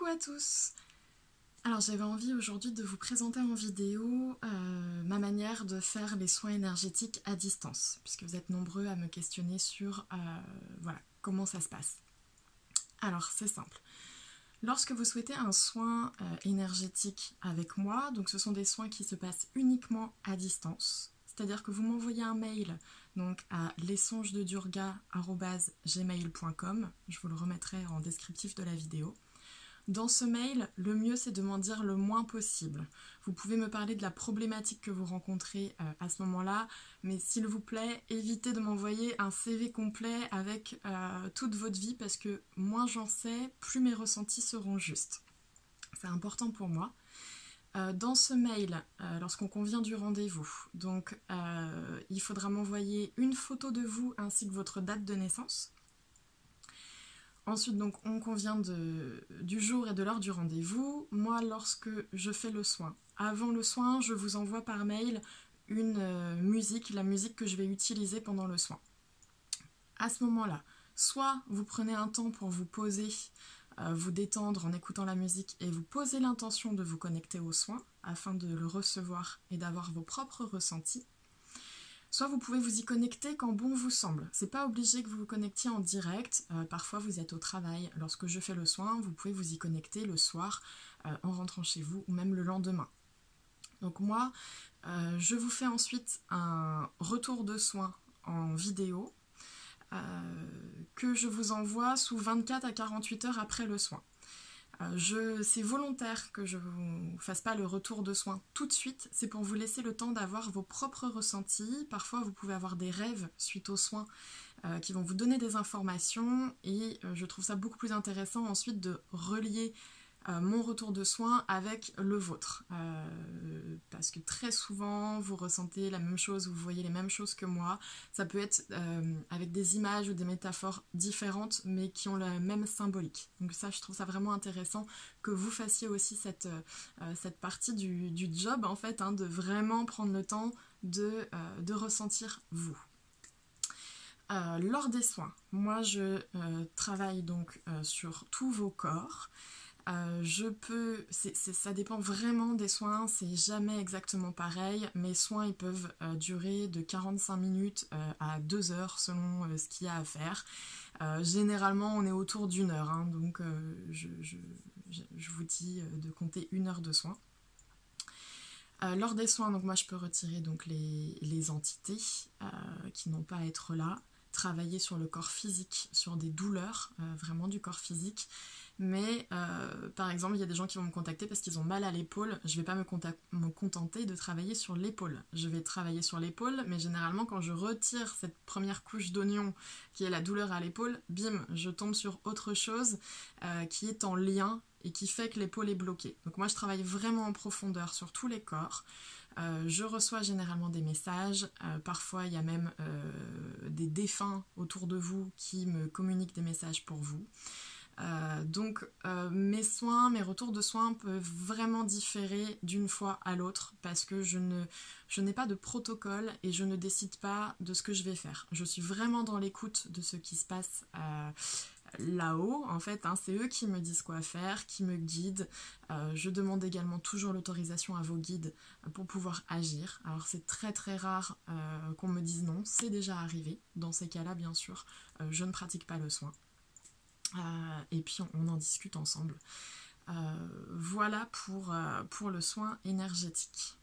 Coucou à tous! Alors j'avais envie aujourd'hui de vous présenter en vidéo ma manière de faire les soins énergétiques à distance, puisque vous êtes nombreux à me questionner sur voilà, comment ça se passe. Alors c'est simple. Lorsque vous souhaitez un soin énergétique avec moi, donc ce sont des soins qui se passent uniquement à distance, c'est-à-dire que vous m'envoyez un mail donc à lesongesdedurga@gmail.com, je vous le remettrai en descriptif de la vidéo. Dans ce mail, le mieux c'est de m'en dire le moins possible. Vous pouvez me parler de la problématique que vous rencontrez à ce moment-là, mais s'il vous plaît, évitez de m'envoyer un CV complet avec toute votre vie parce que moins j'en sais, plus mes ressentis seront justes. C'est important pour moi. Dans ce mail, lorsqu'on convient du rendez-vous, donc il faudra m'envoyer une photo de vous ainsi que votre date de naissance. Ensuite, donc, on convient du jour et de l'heure du rendez-vous. Moi, lorsque je fais le soin, avant le soin, je vous envoie par mail une musique, la musique que je vais utiliser pendant le soin. À ce moment-là, soit vous prenez un temps pour vous poser, vous détendre en écoutant la musique et vous posez l'intention de vous connecter au soin afin de le recevoir et d'avoir vos propres ressentis. Soit vous pouvez vous y connecter quand bon vous semble. C'est pas obligé que vous vous connectiez en direct. Parfois vous êtes au travail. Lorsque je fais le soin, vous pouvez vous y connecter le soir en rentrant chez vous ou même le lendemain. Donc moi, je vous fais ensuite un retour de soin en vidéo que je vous envoie sous 24 à 48 heures après le soin. C'est volontaire que je ne vous fasse pas le retour de soins tout de suite, c'est pour vous laisser le temps d'avoir vos propres ressentis. Parfois vous pouvez avoir des rêves suite aux soins qui vont vous donner des informations et je trouve ça beaucoup plus intéressant ensuite de relier mon retour de soins avec le vôtre. Parce que très souvent vous ressentez la même chose, vous voyez les mêmes choses que moi. Ça peut être avec des images ou des métaphores différentes mais qui ont la même symbolique. Donc ça, je trouve ça vraiment intéressant que vous fassiez aussi cette partie du job en fait, hein, de vraiment prendre le temps de ressentir vous. Lors des soins, moi je travaille donc sur tous vos corps. Ça dépend vraiment des soins, c'est jamais exactement pareil. Mes soins ils peuvent durer de 45 minutes à 2 heures selon ce qu'il y a à faire. Généralement on est autour d'1 heure, hein, donc je vous dis de compter 1 heure de soins. Lors des soins, donc moi je peux retirer donc les entités qui n'ont pas à être là, travailler sur le corps physique, sur des douleurs, vraiment du corps physique. Mais par exemple, il y a des gens qui vont me contacter parce qu'ils ont mal à l'épaule. Je ne vais pas me contenter de travailler sur l'épaule. Je vais travailler sur l'épaule, mais généralement quand je retire cette première couche d'oignon qui est la douleur à l'épaule, bim, je tombe sur autre chose qui est en lien et qui fait que l'épaule est bloquée. Donc moi je travaille vraiment en profondeur sur tous les corps. Je reçois généralement des messages, parfois il y a même des défunts autour de vous qui me communiquent des messages pour vous. Donc mes soins, mes retours de soins peuvent vraiment différer d'une fois à l'autre parce que je n'ai pas de protocole et je ne décide pas de ce que je vais faire. Je suis vraiment dans l'écoute de ce qui se passe là-haut en fait, hein, c'est eux qui me disent quoi faire, qui me guident. Je demande également toujours l'autorisation à vos guides pour pouvoir agir. Alors c'est très très rare qu'on me dise non, c'est déjà arrivé. Dans ces cas-là bien sûr, je ne pratique pas le soin. Et puis on en discute ensemble. Voilà pour le soin énergétique.